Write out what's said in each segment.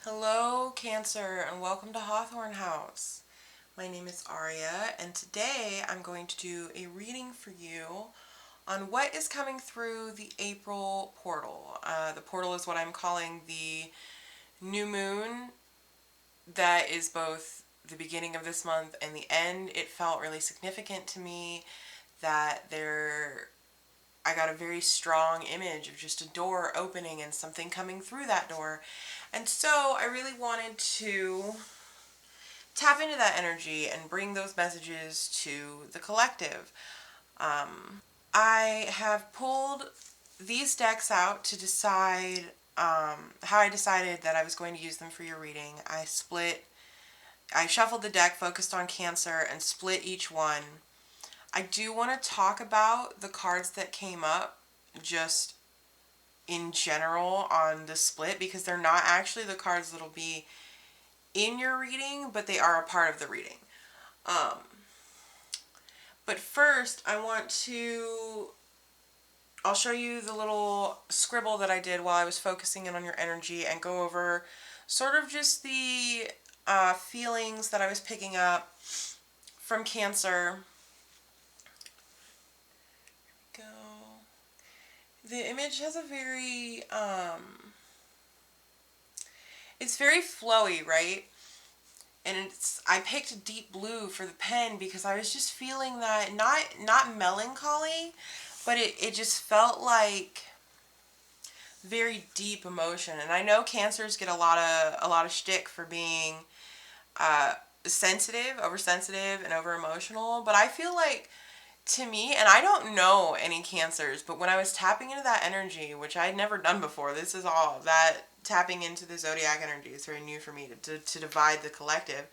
Hello, Cancer, and welcome to Hawthorne House. My name is Aria, and today I'm going to do a reading for you on what is coming through the April portal. The portal is what I'm calling the new moon that is both the beginning of this month and the end. It felt really significant to me that I got a very strong image of just a door opening and something coming through that door. And so I really wanted to tap into that energy and bring those messages to the collective. I have pulled these decks out to decide how I decided that I was going to use them for your reading. I shuffled the deck, focused on Cancer, and split each one. I do want to talk about the cards that came up just in general on the split because they're not actually the cards that'll be in your reading, but they are a part of the reading. But first, I'll show you the little scribble that I did while I was focusing in on your energy and go over sort of just the feelings that I was picking up from Cancer. Go. The image has a it's very flowy, right? And I picked deep blue for the pen because I was just feeling that not melancholy, but it just felt like very deep emotion. And I know Cancers get a lot of shtick for being sensitive, oversensitive, and over emotional, but I feel like to me, and I don't know any Cancers, but when I was tapping into that energy, which I had never done before, this is all that tapping into the zodiac energy is very new for me to divide the collective.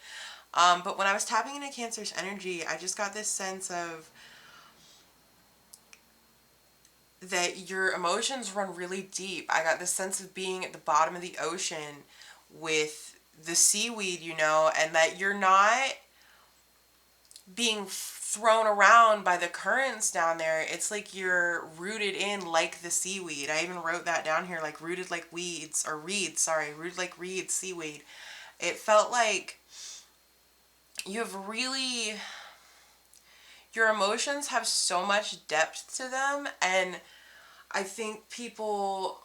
But when I was tapping into Cancer's energy, I just got this sense of that your emotions run really deep. I got this sense of being at the bottom of the ocean with the seaweed, and that you're not being thrown around by the currents down there. It's like you're rooted in like the seaweed. I even wrote that down here, like rooted like weeds, or reeds, sorry, rooted like reeds, seaweed. It felt like you have really, your emotions have so much depth to them, and I think people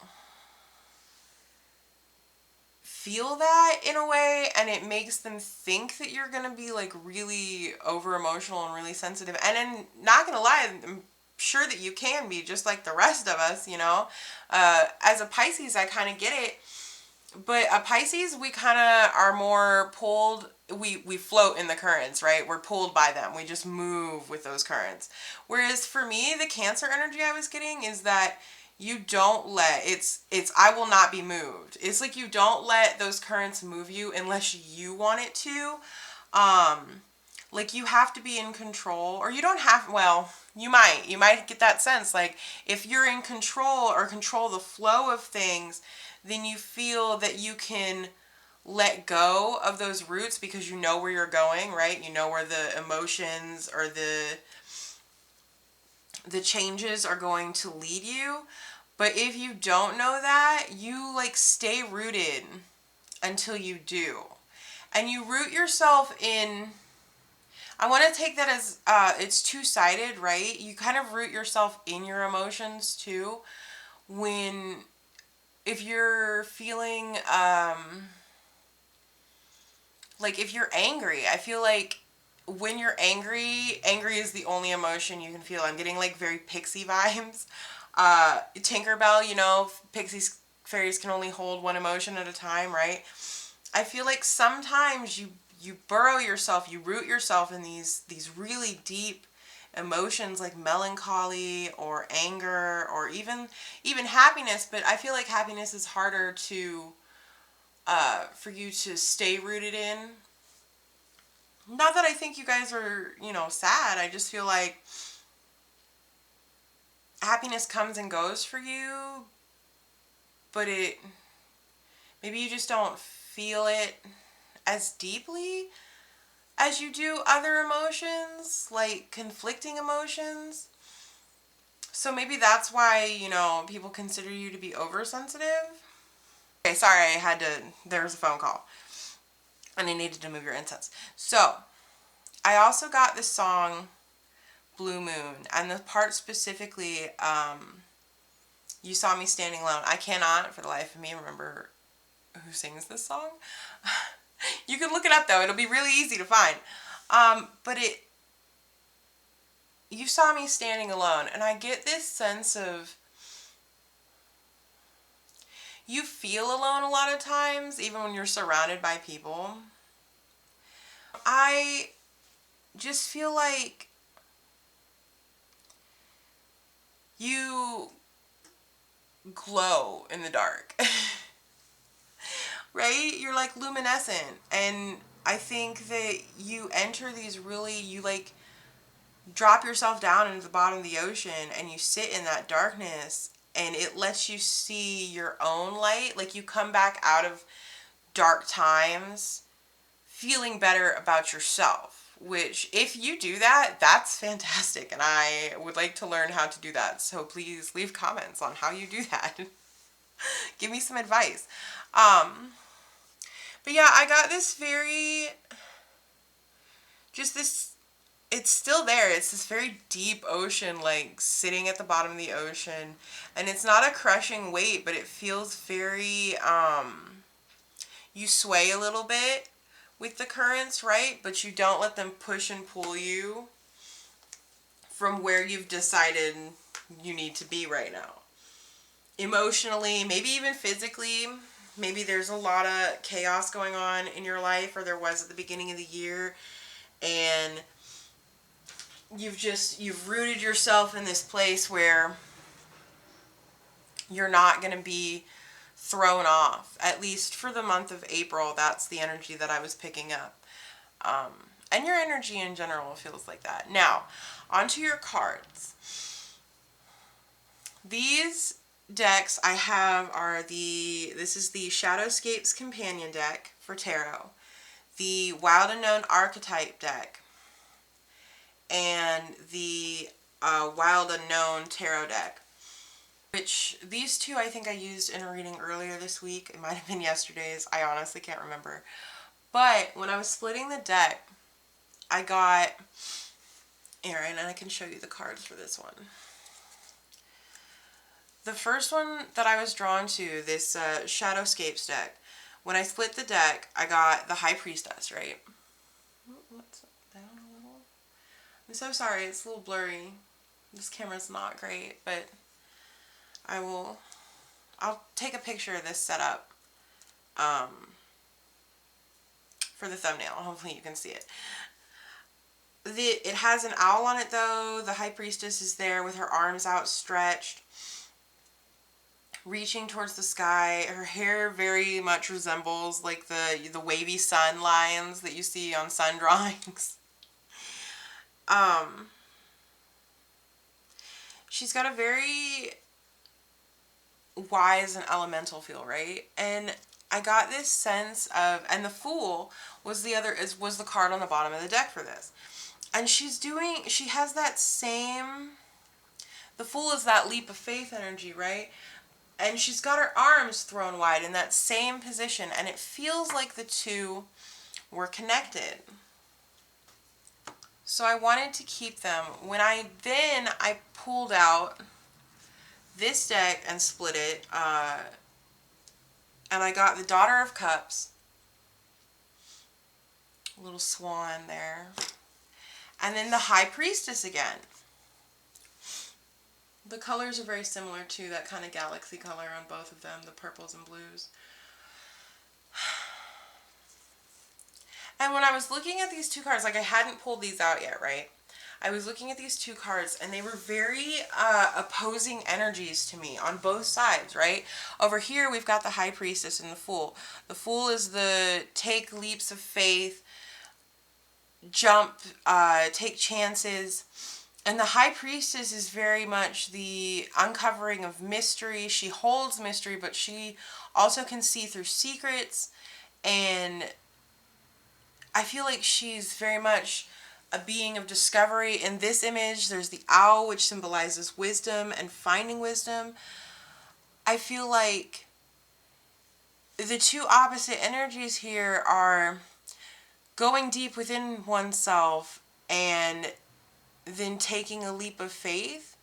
feel that in a way, and it makes them think that you're gonna be like really over emotional and really sensitive. And then, not gonna lie, I'm sure that you can be just like the rest of us. As a Pisces, I kind of get it, but a Pisces, we kind of are more pulled. We float in the currents, right? We're pulled by them. We just move with those currents. Whereas for me, the Cancer energy I was getting is that you don't let I will not be moved. It's like you don't let those currents move you unless you want it to. Like you have to be in control, or you don't have, well, you might get that sense like if you're in control or control the flow of things, then you feel that you can let go of those roots because you know where you're going, right? You know where the emotions or the changes are going to lead you. But if you don't know that, you like stay rooted until you do. And you root yourself in, I want to take that as it's two-sided, right? You kind of root yourself in your emotions too. When if you're feeling like if you're angry, I feel like when you're angry is the only emotion you can feel. I'm getting like very pixie vibes. Tinkerbell, pixies, fairies can only hold one emotion at a time, right? I feel like sometimes you burrow yourself, you root yourself in these really deep emotions like melancholy or anger or even happiness, but I feel like happiness is harder to for you to stay rooted in. Not that I think you guys are, sad. I just feel like happiness comes and goes for you, but maybe you just don't feel it as deeply as you do other emotions, like conflicting emotions. So maybe that's why, people consider you to be oversensitive. Okay, sorry, there was a phone call. And I needed to move your incense. So, I also got this song, Blue Moon. And the part specifically, You Saw Me Standing Alone. I cannot, for the life of me, remember who sings this song. You can look it up, though. It'll be really easy to find. But You Saw Me Standing Alone. And I get this sense of, you feel alone a lot of times, even when you're surrounded by people. I just feel like you glow in the dark. Right? You're like luminescent. And I think that you enter these really, you like drop yourself down into the bottom of the ocean and you sit in that darkness and it lets you see your own light. Like you come back out of dark times feeling better about yourself, which if you do that, that's fantastic. And I would like to learn how to do that. So please leave comments on how you do that. Give me some advice. But yeah, I got this it's still there. It's this very deep ocean, like sitting at the bottom of the ocean. And it's not a crushing weight, but it feels very, you sway a little bit with the currents, right? But you don't let them push and pull you from where you've decided you need to be right now. Emotionally, maybe even physically. Maybe there's a lot of chaos going on in your life, or there was at the beginning of the year, and you've rooted yourself in this place where you're not going to be thrown off. At least for the month of April, that's the energy that I was picking up. And your energy in general feels like that. Now, onto your cards. These decks I have are this is the Shadowscapes Companion deck for tarot, the Wild Unknown Archetype deck, and the Wild Unknown Tarot deck, which these two I think I used in a reading earlier this week. It might have been yesterday's. I honestly can't remember. But when I was splitting the deck, I got Aaron, and I can show you the cards for this one. The first one that I was drawn to, this Shadowscapes deck, when I split the deck, I got the High Priestess, right? What's down a little? I'm so sorry, it's a little blurry. This camera's not great, but I'll take a picture of this setup for the thumbnail. Hopefully you can see it. It has an owl on it though. The High Priestess is there with her arms outstretched, reaching towards the sky. Her hair very much resembles like the wavy sun lines that you see on sun drawings. She's got a very wise and elemental feel, right? And I got this sense of, and the Fool was the card on the bottom of the deck for this. And she has that same, the Fool is that leap of faith energy, right? And she's got her arms thrown wide in that same position, and it feels like the two were connected. So I wanted to keep them. When I pulled out this deck and split it, and I got the Daughter of Cups, a little swan there, and then the High Priestess again. The colors are very similar to that kind of galaxy color on both of them, the purples and blues. And when I was looking at these two cards, like I hadn't pulled these out yet, right? I was looking at these two cards and they were very opposing energies to me on both sides, right? Over here we've got the High Priestess and the Fool. The Fool is the take leaps of faith, jump, take chances. And the High Priestess is very much the uncovering of mystery. She holds mystery, but she also can see through secrets. And I feel like she's very much a being of discovery. In this image, there's the owl, which symbolizes wisdom and finding wisdom. I feel like the two opposite energies here are going deep within oneself and then taking a leap of faith.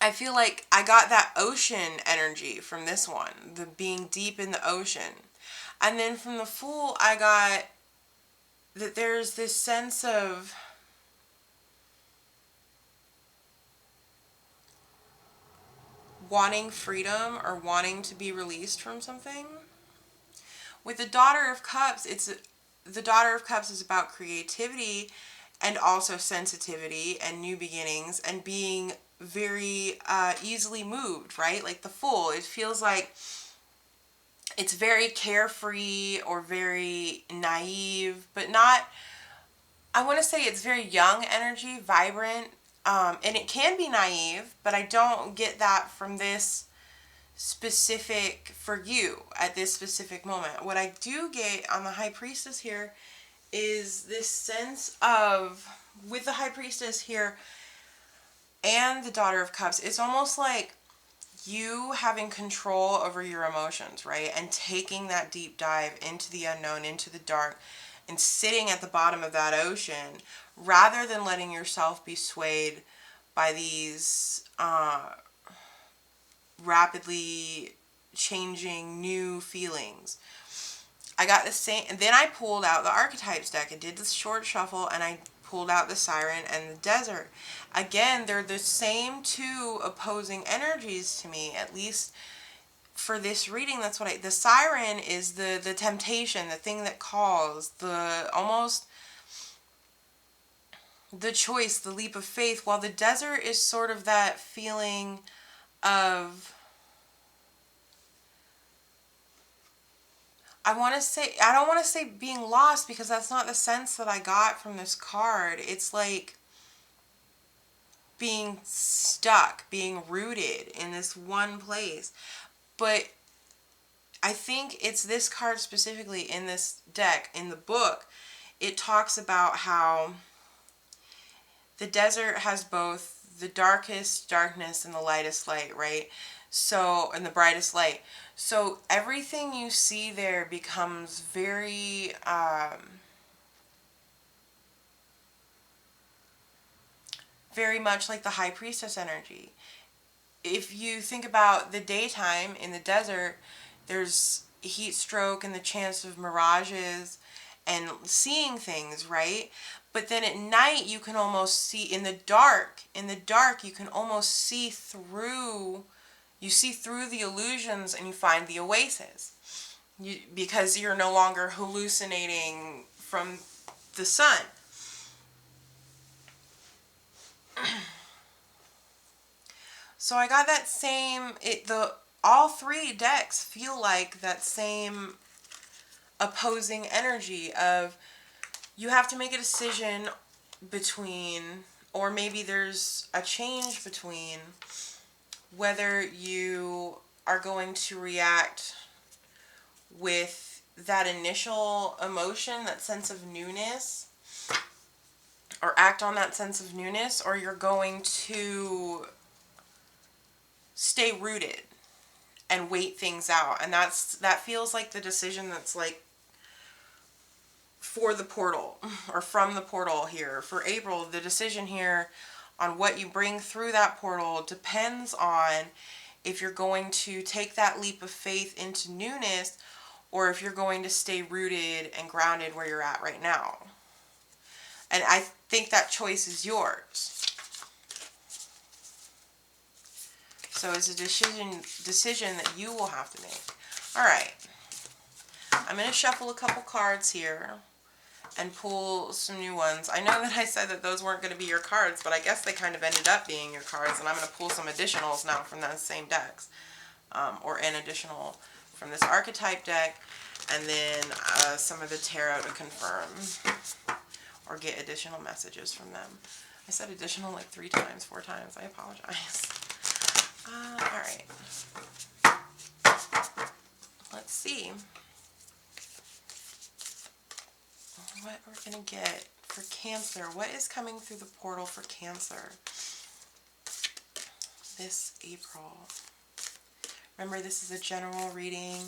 I feel like I got that ocean energy from this one, the being deep in the ocean. And then from the Fool, I got that there's this sense of wanting freedom or wanting to be released from something. With the Daughter of Cups, the Daughter of Cups is about creativity and also sensitivity and new beginnings and being very easily moved, right? Like the Fool, it feels like it's very carefree or very naive, but not, I want to say it's very young energy, vibrant, and it can be naive, but I don't get that from this specific, for you at this specific moment. What I do get on the High Priestess here is this sense of, with the High Priestess here and the Daughter of Cups, it's almost like you having control over your emotions, right? And taking that deep dive into the unknown, into the dark, and sitting at the bottom of that ocean rather than letting yourself be swayed by these rapidly changing new feelings. I got the same, and then I pulled out the Archetypes deck. I did the short shuffle and I pulled out the Siren and the Desert. Again, they're the same two opposing energies to me, at least for this reading. That's what the Siren is the temptation, the thing that calls, the almost the choice, the leap of faith, while the Desert is sort of that feeling of, I don't want to say being lost, because that's not the sense that I got from this card. It's like being stuck, being rooted in this one place. But I think it's this card specifically in this deck, in the book, it talks about how the desert has both the darkest darkness and the lightest light, right? So, and the brightest light. So everything you see there becomes very, very much like the High Priestess energy. If you think about the daytime in the desert, there's heat stroke and the chance of mirages and seeing things, right? But then at night you can almost see, in the dark you can almost see through, you see through the illusions and you find the oasis. Because you're no longer hallucinating from the sun. So I got that same, all three decks feel like that same opposing energy of, you have to make a decision between, or maybe there's a change between, whether you are going to react with that initial emotion, that sense of newness, or act on that sense of newness, or you're going to stay rooted and wait things out. And that feels like the decision that's like for the portal, or from the portal here. For April, the decision here on what you bring through that portal depends on if you're going to take that leap of faith into newness, or if you're going to stay rooted and grounded where you're at right now. And I think that choice is yours. So it's a decision that you will have to make. All right. I'm going to shuffle a couple cards here and pull some new ones. I know that I said that those weren't going to be your cards, but I guess they kind of ended up being your cards, and I'm going to pull some additionals now from those same decks, or an additional from this archetype deck, and then some of the tarot to confirm or get additional messages from them. I said additional like 4 times. I apologize. Alright. Let's see what we're going to get for Cancer. What is coming through the portal for Cancer this April? Remember, this is a general reading.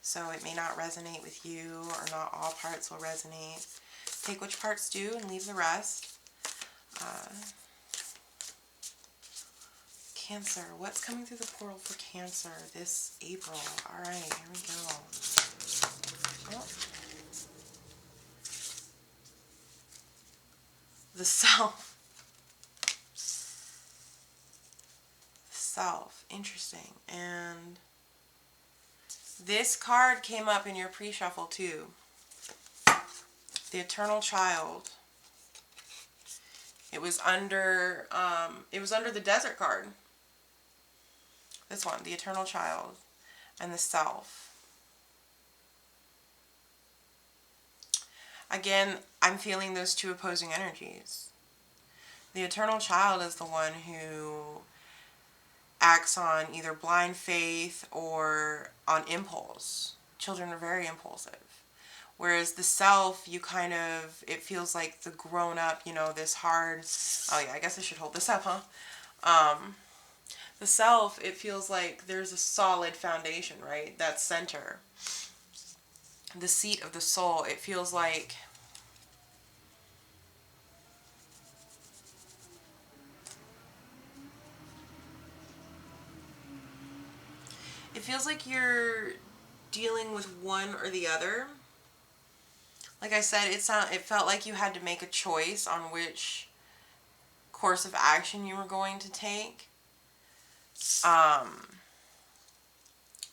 So it may not resonate with you, or not all parts will resonate. Take which parts do and leave the rest. Cancer. What's coming through the portal for Cancer this April? All right, here we go. Oh. The self. Self. Interesting. And this card came up in your pre-shuffle too. The Eternal Child. It was under the Desert card. This one, the Eternal Child and the Self. Again, I'm feeling those two opposing energies. The Eternal Child is the one who acts on either blind faith or on impulse. Children are very impulsive. Whereas the Self, you kind of, it feels like the grown up, you know, this hard, oh yeah, I guess I should hold this up, huh? The Self, it feels like there's a solid foundation, right? That center. The seat of the soul, it feels like you're dealing with one or the other. Like I said, it felt like you had to make a choice on which course of action you were going to take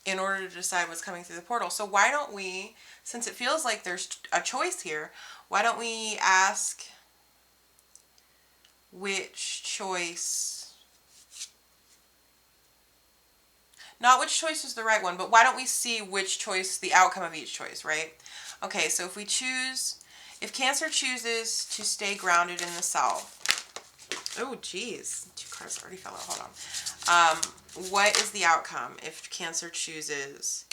in order to decide what's coming through the portal. So why don't we, since it feels like there's a choice here, why don't we ask which choice, not which choice is the right one, but why don't we see which choice, the outcome of each choice, right? Okay, so if Cancer chooses to stay grounded in the Self, oh geez, 2 cards already fell out, hold on. What is the outcome if Cancer chooses,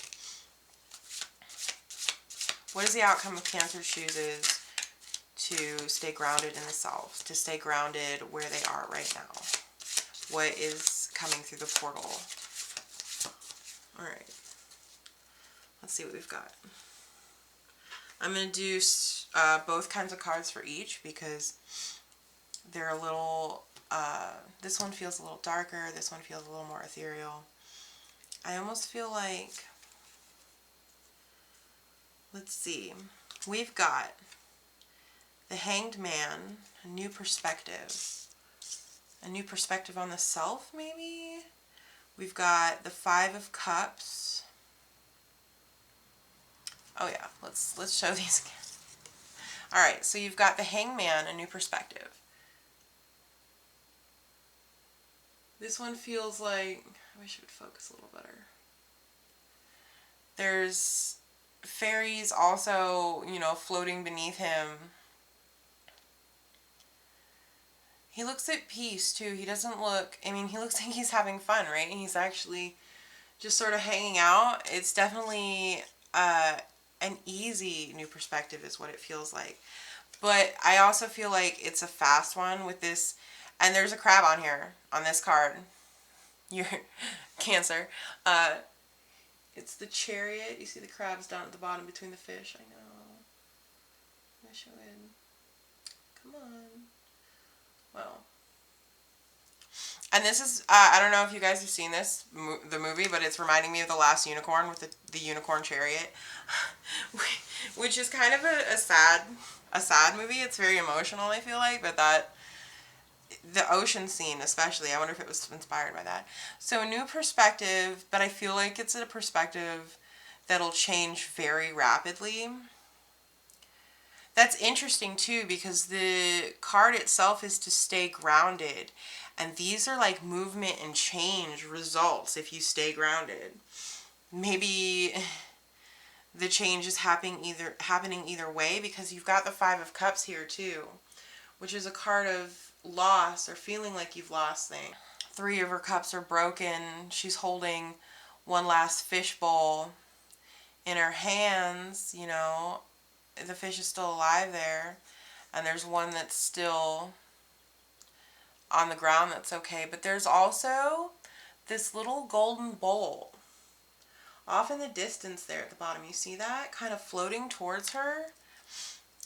what is the outcome if Cancer chooses to stay grounded in the Self, to stay grounded where they are right now? What is coming through the portal? All right, let's see what we've got. I'm going to do both kinds of cards for each because they're a little, this one feels a little darker, this one feels a little more ethereal. I almost feel like, let's see, we've got the Hanged Man, a new perspective on the Self maybe. We've got the 5 of Cups. Oh yeah, let's show these again. All right, so you've got the Hanged Man, a new perspective. This one feels like, I wish it would focus a little better. There's fairies also, you know, floating beneath him. He looks at peace too. He doesn't look, I mean, he looks like he's having fun, right? And he's actually just sort of hanging out. It's definitely an easy new perspective is what it feels like. But I also feel like it's a fast one with this, and there's a crab on here, on this card. Your Cancer. It's the Chariot. You see the crabs down at the bottom between the fish. I know. Wish I would. Come on. Well. And this is, I don't know if you guys have seen this, the movie, but it's reminding me of The Last Unicorn with the unicorn chariot. Which is kind of a sad movie. It's very emotional, I feel like, but the ocean scene especially, I wonder if it was inspired by that. So a new perspective, but I feel like it's a perspective that'll change very rapidly. That's interesting too, because the card itself is to stay grounded. And these are like movement and change results if you stay grounded. Maybe the change is happening either way, because you've got the 5 of Cups here too, which is a card of loss or feeling like you've lost things. 3 of her cups are broken. She's holding one last fish bowl in her hands, you know. The fish is still alive there, and there's one that's still on the ground that's okay. But there's also this little golden bowl Off in the distance there at the bottom, you see that? Kind of floating towards her.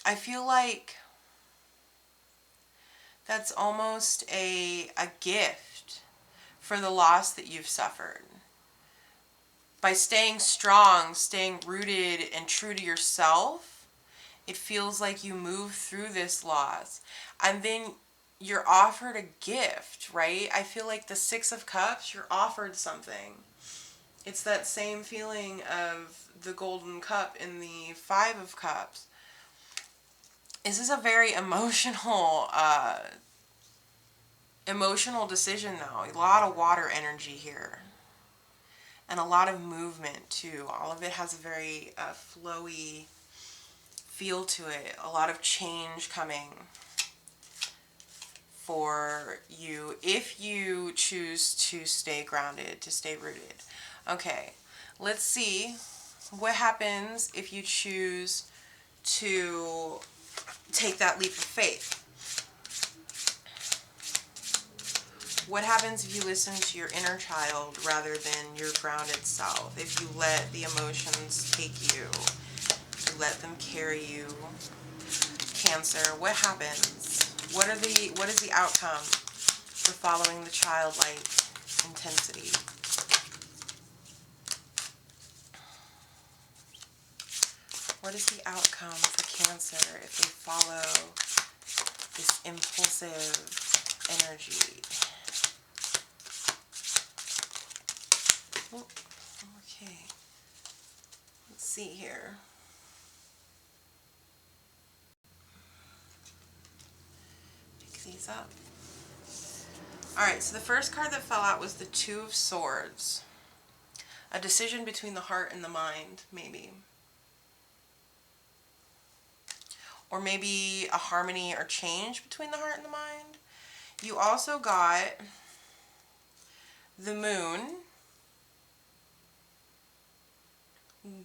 I feel like that's almost a gift for the loss that you've suffered. By staying strong, staying rooted and true to yourself, it feels like you move through this loss. And then you're offered a gift, right? I feel like the Six of Cups, you're offered something. It's that same feeling of the Golden Cup in the Five of Cups. This is a very emotional decision though. A lot of water energy here. And a lot of movement too. All of it has a very flowy feel to it. A lot of change coming for you if you choose to stay grounded, to stay rooted. Okay, let's see what happens if you choose to take that leap of faith. What happens if you listen to your inner child rather than your grounded self? If you let the emotions take you, you let them carry you. Cancer, what happens? What is the outcome for following the childlike intensity? What is the outcome for Cancer if they follow this impulsive energy? Oh, okay. Let's see here. Pick these up. Alright, so the first card that fell out was the Two of Swords. A decision between the heart and the mind, maybe. Or maybe a harmony or change between the heart and the mind. You also got the Moon,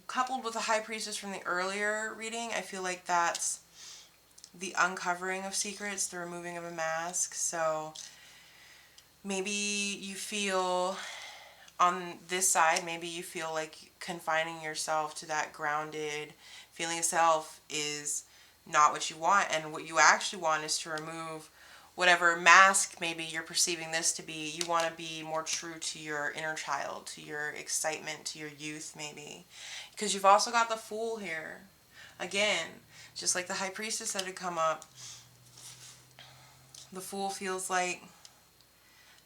coupled with the High Priestess from the earlier reading. I feel like that's the uncovering of secrets, the removing of a mask. So maybe you feel on this side, maybe you feel like confining yourself to that grounded feeling of self is not what you want, and what you actually want is to remove whatever mask maybe you're perceiving this to be. You want to be more true to your inner child, to your excitement, to your youth maybe. Because you've also got the Fool here. Again, just like the High Priestess that had come up, the Fool feels like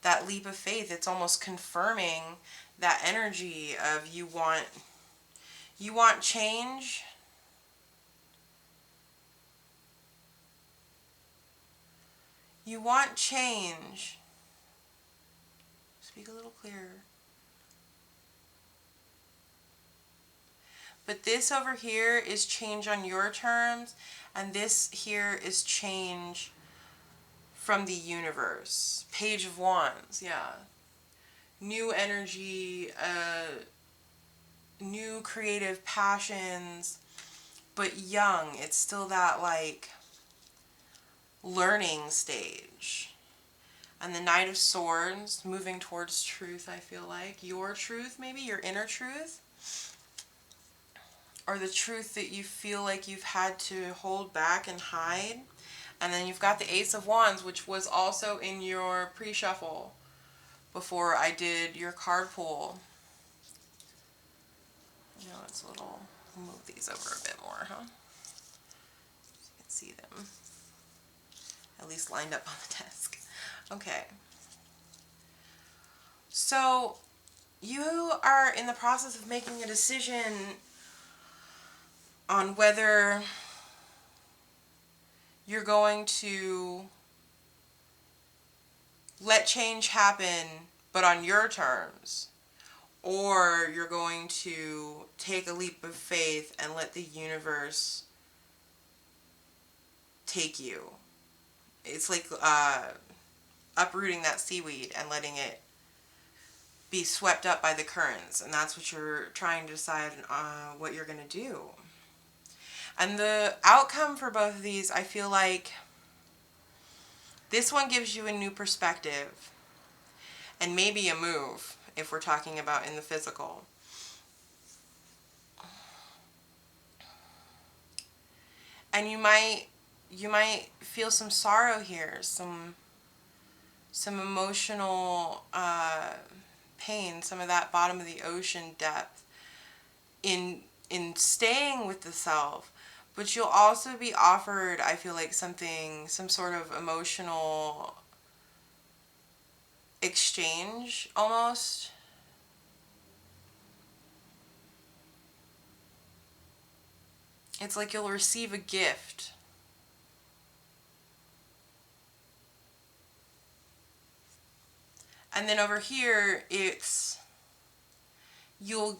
that leap of faith. It's almost confirming that energy of you want change. You want change. Speak a little clearer. But this over here is change on your terms, and this here is change from the universe. Page of Wands, yeah. New energy, new creative passions, but young. It's still that like learning stage. And the Knight of Swords, moving towards truth, I feel like. Your truth, maybe, your inner truth. Or the truth that you feel like you've had to hold back and hide. And then you've got the Ace of Wands, which was also in your pre-shuffle before I did your card pull. You know, it's a little, move these over a bit more, huh? So you can see them at least lined up on the desk. Okay. So you are in the process of making a decision on whether you're going to let change happen, but on your terms, or you're going to take a leap of faith and let the universe take you. It's like uprooting that seaweed and letting it be swept up by the currents, and that's what you're trying to decide what you're going to do. And the outcome for both of these, I feel like this one gives you a new perspective and maybe a move if we're talking about in the physical. And you might feel some sorrow here, some emotional pain, some of that bottom of the ocean depth in staying with the self. But you'll also be offered, I feel like, some sort of emotional exchange almost. It's like you'll receive a gift. And then over here, you'll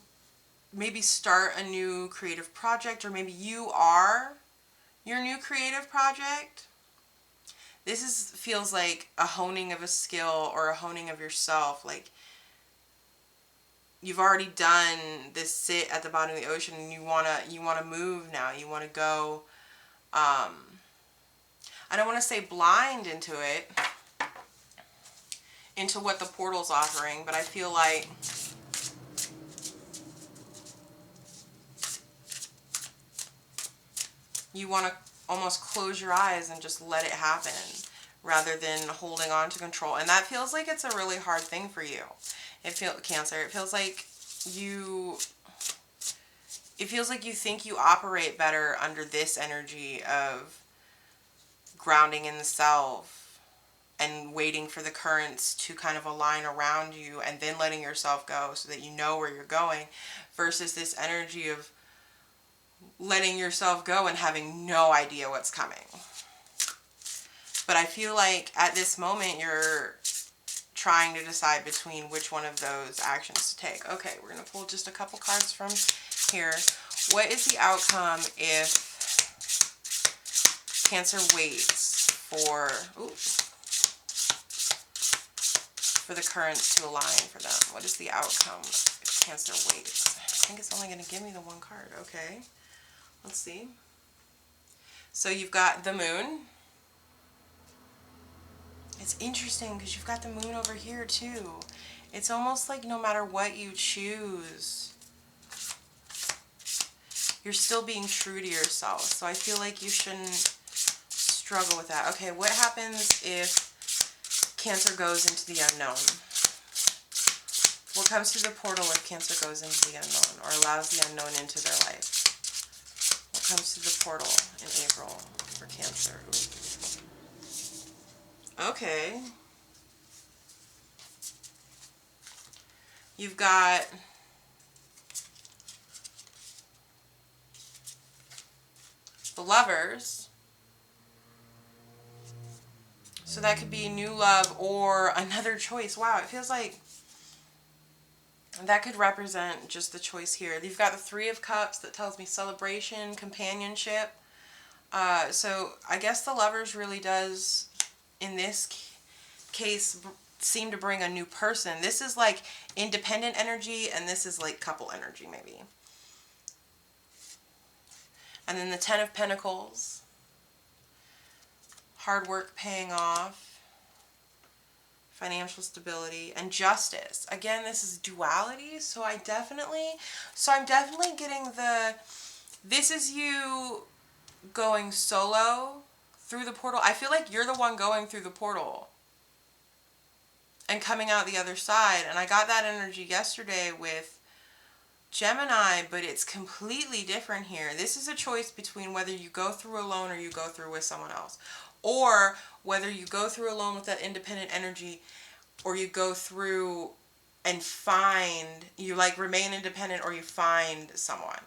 maybe start a new creative project, or maybe you are your new creative project. Feels like a honing of a skill or a honing of yourself. Like you've already done this sit at the bottom of the ocean, and you wanna move now. You wanna go. I don't want to say blind into it, into what the portal's offering, but I feel like you want to almost close your eyes and just let it happen rather than holding on to control. And that feels like it's a really hard thing for you. Cancer, it feels like you think you operate better under this energy of grounding in the self and waiting for the currents to kind of align around you and then letting yourself go so that you know where you're going, versus this energy of letting yourself go and having no idea what's coming. But I feel like at this moment you're trying to decide between which one of those actions to take. Okay, we're going to pull just a couple cards from here. What is the outcome if Cancer waits for the currents to align for them? What is the outcome if Cancer waits? I think it's only going to give me the one card. Okay, let's see. So you've got the Moon. It's interesting because you've got the Moon over here too. It's almost like no matter what you choose, you're still being true to yourself. So I feel like you shouldn't struggle with that. Okay, what happens if Cancer goes into the unknown? What comes through the portal if Cancer goes into the unknown or allows the unknown into their life? What comes through the portal in April for Cancer? Okay. You've got the Lovers. So that could be new love or another choice. Wow, it feels like that could represent just the choice here. You've got the Three of Cups that tells me celebration, companionship. So I guess the Lovers really does, in this case, seem to bring a new person. This is like independent energy, and this is like couple energy maybe. And then the Ten of Pentacles. Hard work paying off. Financial stability and justice. Again, this is duality, so I'm definitely getting this is you going solo through the portal. I feel like you're the one going through the portal and coming out the other side. And I got that energy yesterday with Gemini, but it's completely different here. This is a choice between whether you go through alone or you go through with someone else. Or whether you go through alone with that independent energy, or you go through and you like remain independent, or you find someone.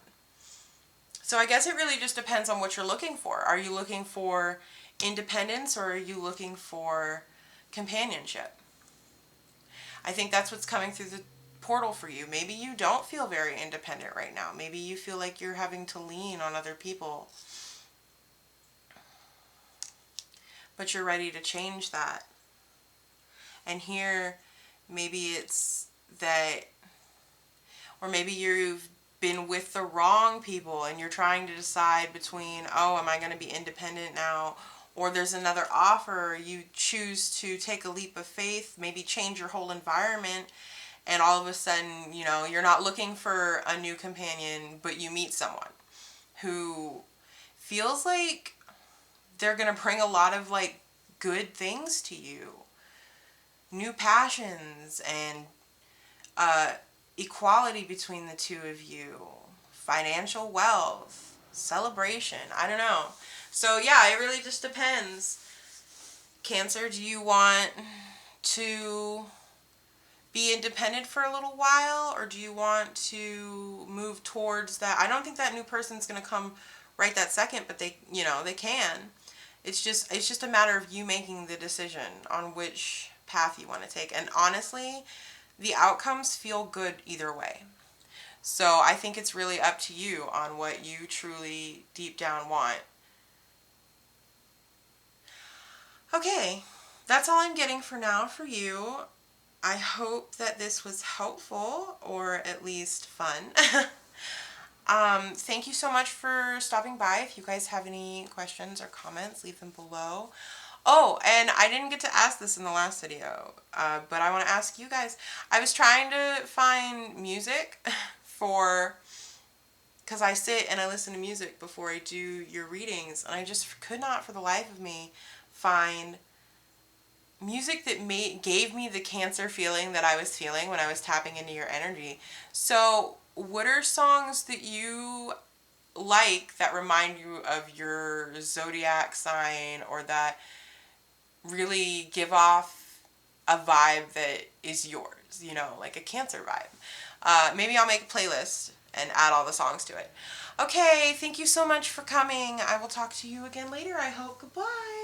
So I guess it really just depends on what you're looking for. Are you looking for independence, or are you looking for companionship? I think that's what's coming through the portal for you. Maybe you don't feel very independent right now. Maybe you feel like you're having to lean on other people. But you're ready to change that. And here, maybe it's that, or maybe you've been with the wrong people and you're trying to decide between, oh, am I going to be independent now? Or there's another offer, you choose to take a leap of faith, maybe change your whole environment, and all of a sudden, you're not looking for a new companion, but you meet someone who feels like they're going to bring a lot of like good things to you. New passions and equality between the two of you, financial wealth, celebration. I don't know. So yeah, it really just depends. Cancer, do you want to be independent for a little while, or do you want to move towards that? I don't think that new person's going to come right that second, but they, they can. It's just a matter of you making the decision on which path you want to take. And honestly, the outcomes feel good either way. So I think it's really up to you on what you truly deep down want. Okay, that's all I'm getting for now for you. I hope that this was helpful, or at least fun. Thank you so much for stopping by. If you guys have any questions or comments, leave them below. Oh, and I didn't get to ask this in the last video, but I want to ask you guys. I was trying to find music because I sit and I listen to music before I do your readings, and I just could not for the life of me find music that gave me the Cancer feeling that I was feeling when I was tapping into your energy. So what are songs that you like that remind you of your zodiac sign, or that really give off a vibe that is yours, like a Cancer vibe? Maybe I'll make a playlist and add all the songs to it. Okay, thank you so much for coming. I will talk to you again later, I hope. Goodbye.